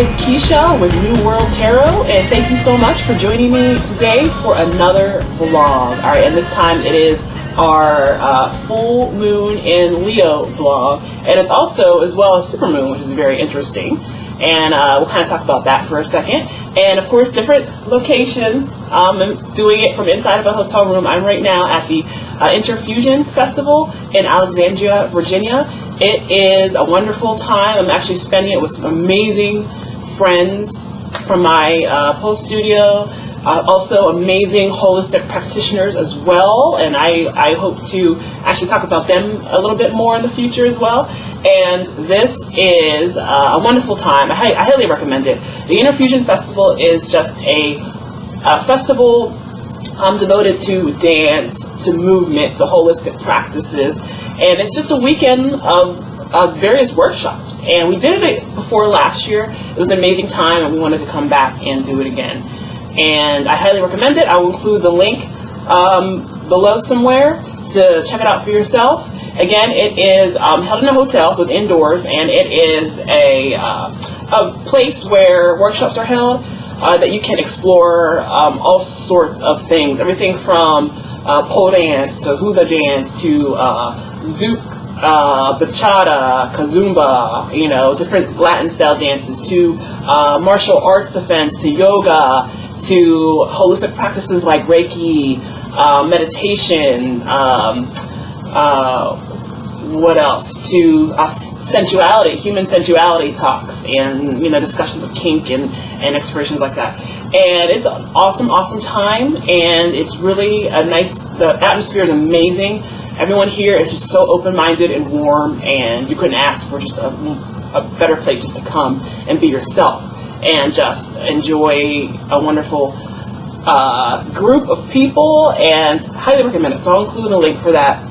is Keisha with New World Tarot, and thank you so much for joining me today for another vlog. All right, and this time it is our full moon in Leo vlog, and it's also as well as super moon, which is very interesting. And we'll kind of talk about that for a second. And of course, different location. I'm doing it from inside of a hotel room. I'm right now at the Interfusion Festival in Alexandria, Virginia. It is a wonderful time. I'm actually spending it with some amazing friends from my post studio. Also amazing holistic practitioners as well, and I hope to actually talk about them a little bit more in the future as well. And this is a wonderful time. I highly recommend it. The Interfusion Festival is just a festival devoted to dance, to movement, to holistic practices, and it's just a weekend of various workshops. And we did it before last year. It was an amazing time, and we wanted to come back and do it again. And I highly recommend it. I will include the link below somewhere to check it out for yourself. Again, it is held in a hotel, so it's indoors, and it is a place where workshops are held that you can explore all sorts of things, everything from pole dance to hula dance to zouk, bachata, kazumba, different Latin style dances, to martial arts defense, to yoga, to holistic practices like Reiki, meditation, what else? To sensuality, human sensuality talks, and discussions of kink and explorations like that. And it's an awesome time, and it's really a nice. The atmosphere is amazing. Everyone here is just so open-minded and warm, and you couldn't ask for just a better place just to come and be yourself and just enjoy a wonderful group of people, and highly recommend it. So I'll include a link for that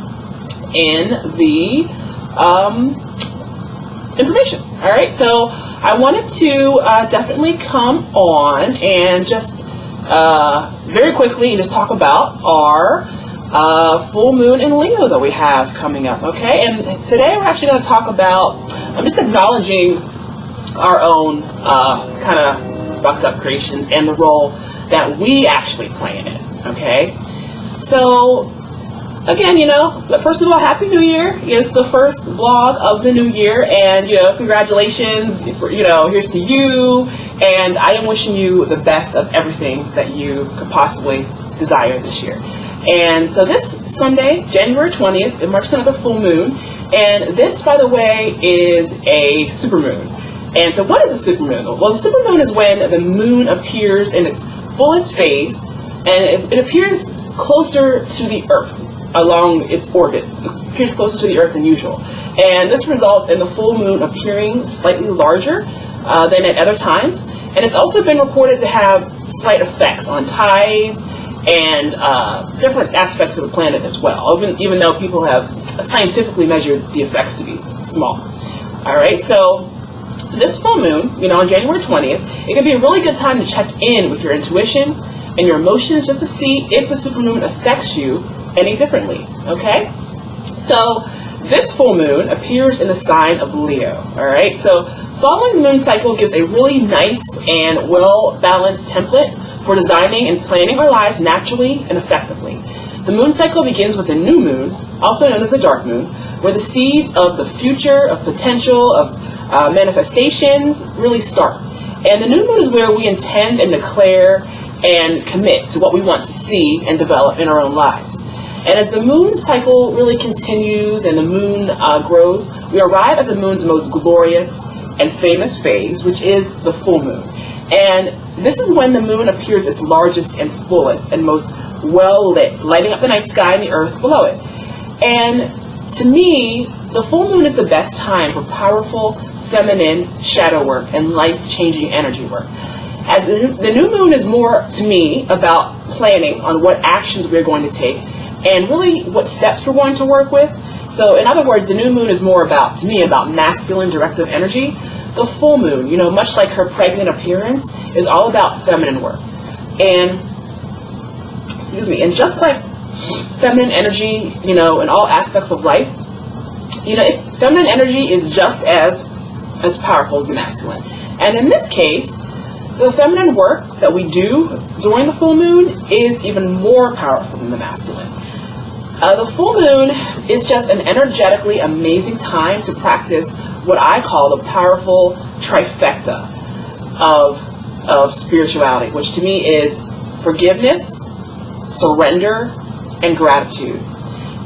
in the information. All right, so I wanted to definitely come on and just very quickly and just talk about our full moon in Leo that we have coming up. Okay, and today we're actually going to talk about, I'm just acknowledging our own kind of fucked up creations and the role that we actually play in it. Okay, so again, but first of all, Happy New Year. It's the first vlog of the new year, and congratulations. Here's to you, and I am wishing you the best of everything that you could possibly desire this year. And so this Sunday, January 20th, it marks another full moon, and this, by the way, is a super moon. And so what is a super moon? Well, the super moon is when the moon appears in its fullest phase, and it appears closer to the Earth along its orbit. It appears closer to the Earth than usual. And this results in the full moon appearing slightly larger than at other times. And it's also been reported to have slight effects on tides and different aspects of the planet as well, even though people have scientifically measured the effects to be small. All right, so this full moon, on January 20th, it can be a really good time to check in with your intuition and your emotions just to see if the supermoon affects you any differently, okay? So this full moon appears in the sign of Leo, all right? So following the moon cycle gives a really nice and well-balanced template for designing and planning our lives naturally and effectively. The moon cycle begins with the new moon, also known as the dark moon, where the seeds of the future, of potential, of manifestations really start. And the new moon is where we intend and declare and commit to what we want to see and develop in our own lives. And as the moon cycle really continues and the moon grows, we arrive at the moon's most glorious and famous phase, which is the full moon. And this is when the moon appears its largest and fullest and most well-lit, lighting up the night sky and the earth below it. And to me, the full moon is the best time for powerful, feminine shadow work and life-changing energy work. As the new moon is more, to me, about planning on what actions we're going to take and really what steps we're going to work with. So in other words, the new moon is more about, to me, about masculine directive energy. The full moon, much like her pregnant appearance, is all about feminine work. And, and just like feminine energy, in all aspects of life, feminine energy is just as powerful as the masculine. And in this case, the feminine work that we do during the full moon is even more powerful than the masculine. The full moon is just an energetically amazing time to practice what I call the powerful trifecta of spirituality, which to me is forgiveness, surrender, and gratitude.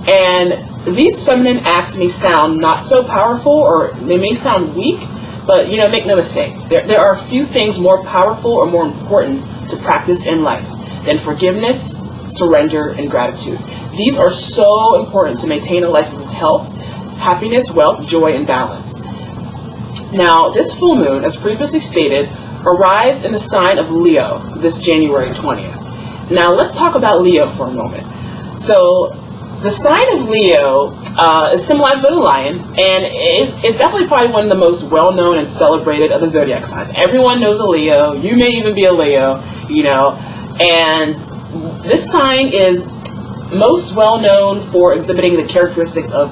And these feminine acts may sound not so powerful, or they may sound weak, but make no mistake, there are a few things more powerful or more important to practice in life than forgiveness, surrender, and gratitude. These are so important to maintain a life of health, happiness, wealth, joy, and balance. Now, this full moon, as previously stated, arrives in the sign of Leo this January 20th. Now, let's talk about Leo for a moment. So, the sign of Leo is symbolized by the lion, and it's definitely probably one of the most well-known and celebrated of the zodiac signs. Everyone knows a Leo. You may even be a Leo, and this sign is most well-known for exhibiting the characteristics of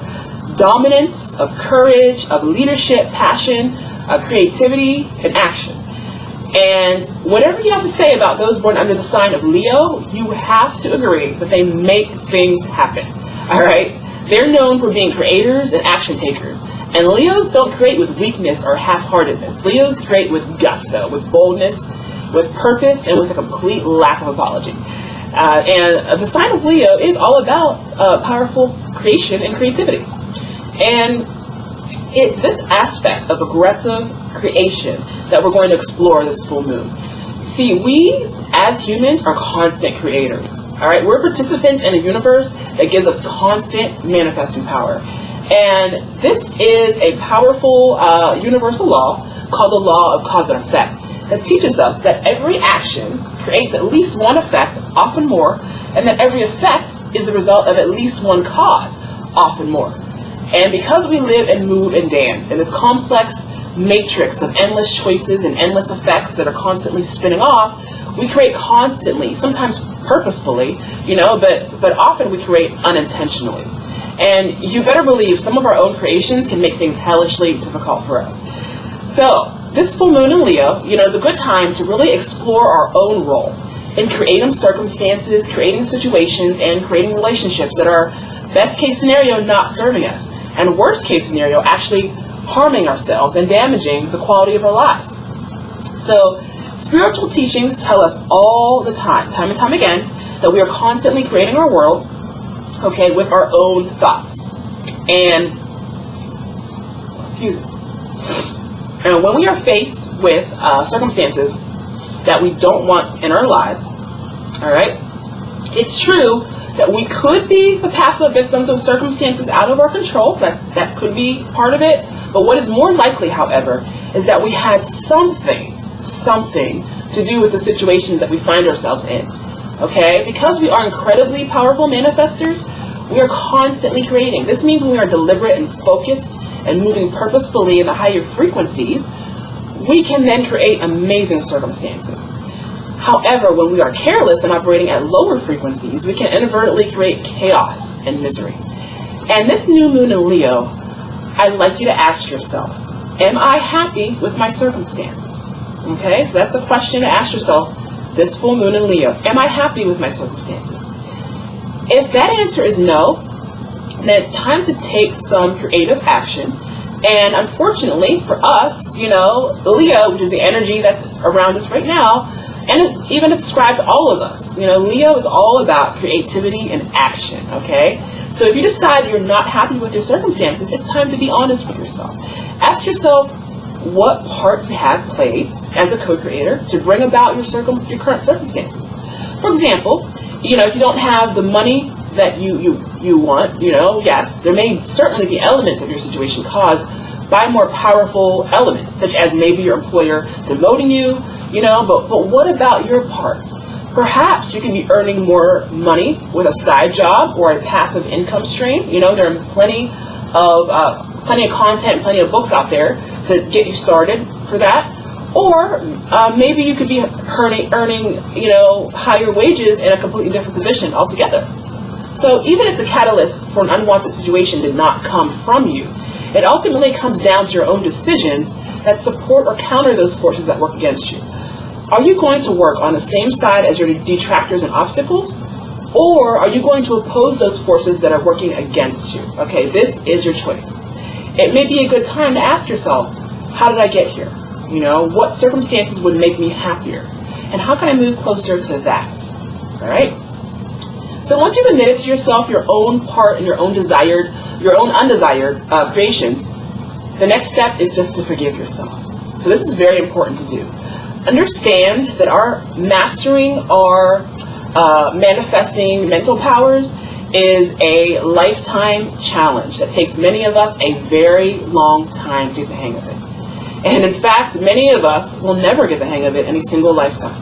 dominance, of courage, of leadership, passion, creativity, and action. And whatever you have to say about those born under the sign of Leo, you have to agree that they make things happen. All right? They're known for being creators and action takers. And Leos don't create with weakness or half-heartedness. Leos create with gusto, with boldness, with purpose, and with a complete lack of apology. And the sign of Leo is all about powerful creation and creativity. And it's this aspect of aggressive creation that we're going to explore this full moon. See, we as humans are constant creators. All right, we're participants in a universe that gives us constant manifesting power. And this is a powerful universal law called the law of cause and effect that teaches us that every action creates at least one effect, often more, and that every effect is the result of at least one cause, often more. And because we live and move and dance in this complex matrix of endless choices and endless effects that are constantly spinning off, we create constantly, sometimes purposefully, but often we create unintentionally. And you better believe some of our own creations can make things hellishly difficult for us. So, this full moon in Leo, is a good time to really explore our own role in creating circumstances, creating situations, and creating relationships that are best case scenario not serving us, and worst case scenario actually harming ourselves and damaging the quality of our lives. So, spiritual teachings tell us all the time and time again, that we are constantly creating our world, with our own thoughts. And, and when we are faced with circumstances that we don't want in our lives, all right, it's true that we could be the passive victims of circumstances out of our control. That could be part of it. But what is more likely, however, is that we had something to do with the situations that we find ourselves in. Okay? Because we are incredibly powerful manifestors, we are constantly creating. This means when we are deliberate and focused and moving purposefully in the higher frequencies, we can then create amazing circumstances. However, when we are careless and operating at lower frequencies, we can inadvertently create chaos and misery. And this new moon in Leo, I'd like you to ask yourself, am I happy with my circumstances? Okay, so that's a question to ask yourself this full moon in Leo. Am I happy with my circumstances? If that answer is no, then it's time to take some creative action. And unfortunately for us, Leo, which is the energy that's around us right now, and it even describes all of us. Leo is all about creativity and action, okay? So if you decide you're not happy with your circumstances, it's time to be honest with yourself. Ask yourself what part you have played as a co-creator to bring about your current circumstances. For example, if you don't have the money that you want, yes, there may certainly be elements of your situation caused by more powerful elements, such as maybe your employer demoting you, but what about your part? Perhaps you can be earning more money with a side job or a passive income stream. There are plenty of content, plenty of books out there to get you started for that. Or maybe you could be earning higher wages in a completely different position altogether. So even if the catalyst for an unwanted situation did not come from you, it ultimately comes down to your own decisions that support or counter those forces that work against you? Are you going to work on the same side as your detractors and obstacles? Or are you going to oppose those forces that are working against you? Okay, this is your choice. It may be a good time to ask yourself, how did I get here? You know, what circumstances would make me happier? And how can I move closer to that? All right? So once you've admitted to yourself your own part and your own undesired creations, the next step is just to forgive yourself. So this is very important to do. Understand that our mastering our manifesting mental powers is a lifetime challenge that takes many of us a very long time to get the hang of it. And in fact, many of us will never get the hang of it in a single lifetime.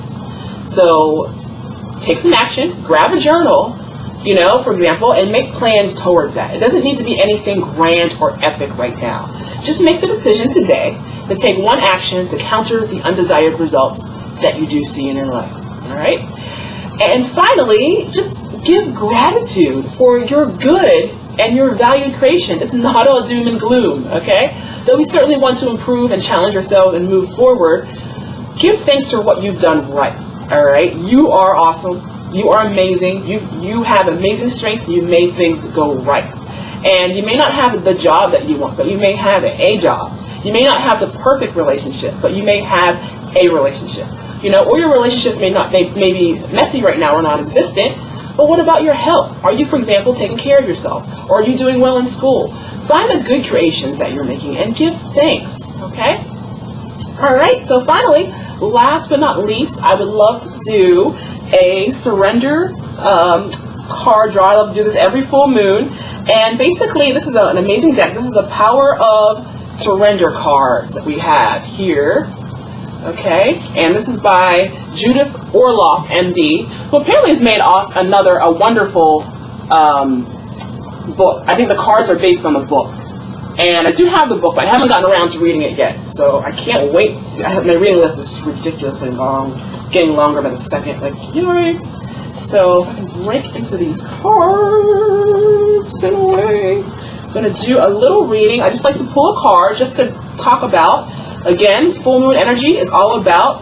So take some action, grab a journal, you know, for example, and make plans towards that. It doesn't need to be anything grand or epic right now. Just make the decision today to take one action to counter the undesired results that you do see in your life. All right? And finally, just give gratitude for your good and your valued creation. It's not all doom and gloom, okay? Though we certainly want to improve and challenge ourselves and move forward, give thanks for what you've done right, all right? You are awesome. You are amazing. You have amazing strengths. You made things go right. And you may not have the job that you want, but you may have a job. You may not have the perfect relationship, but you may have a relationship. You know, or your relationships may be messy right now or non-existent, but what about your health? Are you, for example, taking care of yourself? Or are you doing well in school? Find the good creations that you're making and give thanks, okay? All right, so finally, last but not least, I would love to do a surrender card draw. I love to do this every full moon. And basically, this is an amazing deck. This is the Power of Surrender cards that we have here. Okay, and this is by Judith Orloff, MD, who apparently has made us a wonderful book. I think the cards are based on the book. And I do have the book, but I haven't gotten around to reading it yet. So I can't wait. My reading list is ridiculously long, getting longer by the second. Like, yikes. So I can break into these cards in a way. I'm going to do a little reading. I just like to pull a card just to talk about. Again, full moon energy is all about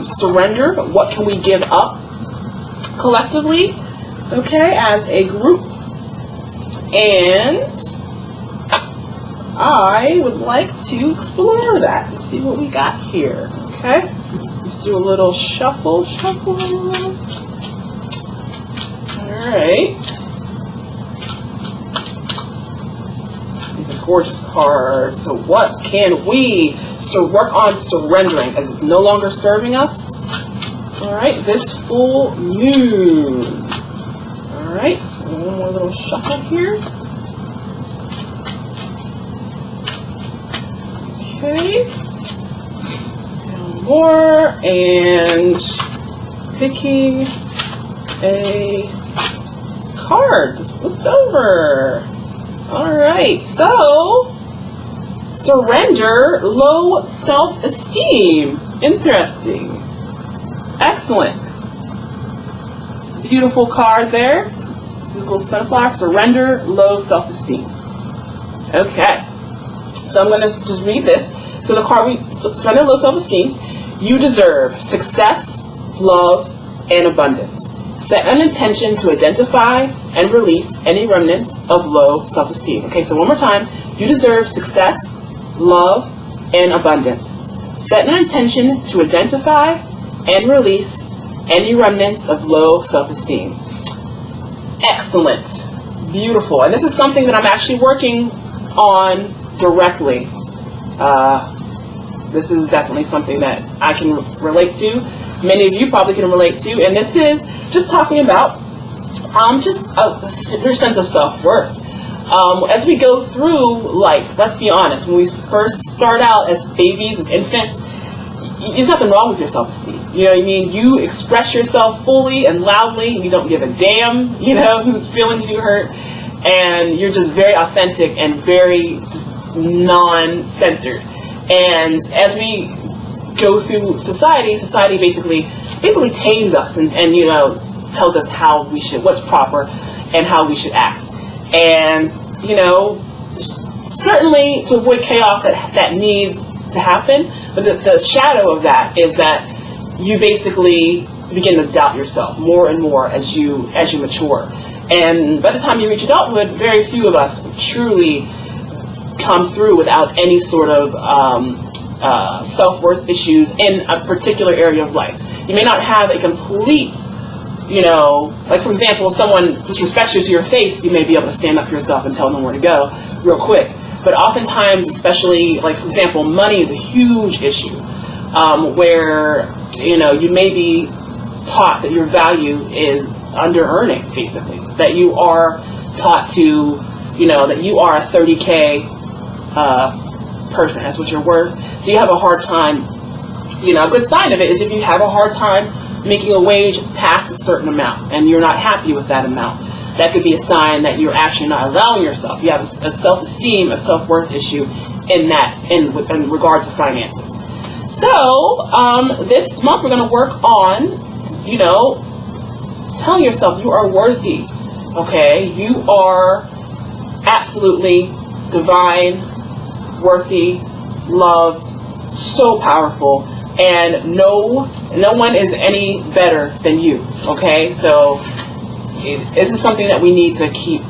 surrender. What can we give up collectively, okay, as a group? And I would like to explore that and see what we got here, okay? Let's do a little shuffle. All right. These are gorgeous cards. So what can we work on surrendering as it's no longer serving us? All right, this full moon. All right, just one more little shuffle here. Okay. One more, and picking a card just flipped over. All right, so surrender low self-esteem. Interesting. Excellent. Beautiful card there. This is a little sunflower. Surrender low self-esteem. Okay. So I'm going to just read this. So the card, surrender low self-esteem. You deserve success, love, and abundance. Set an intention to identify and release any remnants of low self-esteem. Okay, so one more time. You deserve success, love, and abundance. Set an intention to identify and release any remnants of low self-esteem. Excellent. Beautiful. And this is something that I'm actually working on directly. This is definitely something that I can relate to. Many of you probably can relate to. And this is just talking about your sense of self-worth. As we go through life, let's be honest, when we first start out as babies, as infants, there's nothing wrong with your self-esteem. You know what I mean? You express yourself fully and loudly. You don't give a damn, you know, whose feelings you hurt. And you're just very authentic and very just non-censored. And as we go through society basically tames us and you know, tells us how we should, what's proper and how we should act. And, you know, certainly to avoid chaos that needs to happen. But the shadow of that is that you basically begin to doubt yourself more and more as you mature. And by the time you reach adulthood, very few of us truly come through without any sort of self-worth issues in a particular area of life. You may not have a complete, like for example, if someone disrespects you to your face, you may be able to stand up for yourself and tell them where to go real quick. But oftentimes, especially, like for example, money is a huge issue, where you may be taught that your value is under earning, basically, that you are taught to, that you are a 30K person. That's what you're worth. So you have a hard time. A good sign of it is if you have a hard time making a wage past a certain amount and you're not happy with that amount. That could be a sign that you're actually not allowing yourself. You have a self-esteem, a self-worth issue in regard to finances. So this month we're going to work on, telling yourself you are worthy. Okay, you are absolutely divine, worthy, loved, so powerful, and no one is any better than you. Okay, so this is something that we need to keep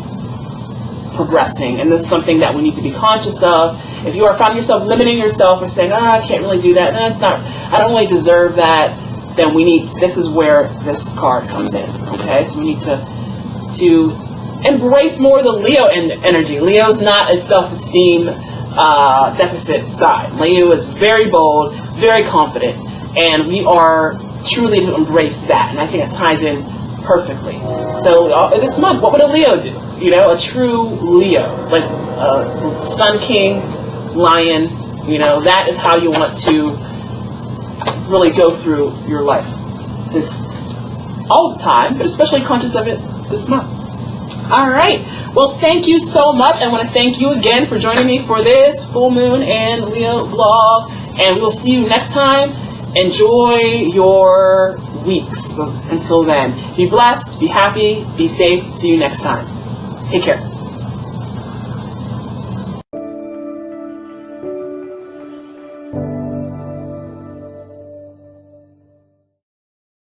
progressing, and this is something that we need to be conscious of. If you are finding yourself limiting yourself and saying, I can't really do that, I don't really deserve that, then this is where this card comes in. Okay, so we need to embrace more of the Leo energy. Leo's not a self-esteem deficit side. Leo is very bold, very confident, and we are truly to embrace that, and I think it ties in perfectly. So this month, what would a Leo do? A true Leo, like Sun King, Lion, that is how you want to really go through your life. This all the time, but especially conscious of it this month. All right. Well, thank you so much. I want to thank you again for joining me for this full moon and Leo vlog, and we will see you next time. Enjoy your weeks. Until then, be blessed, be happy, be safe. See you next time. Take care.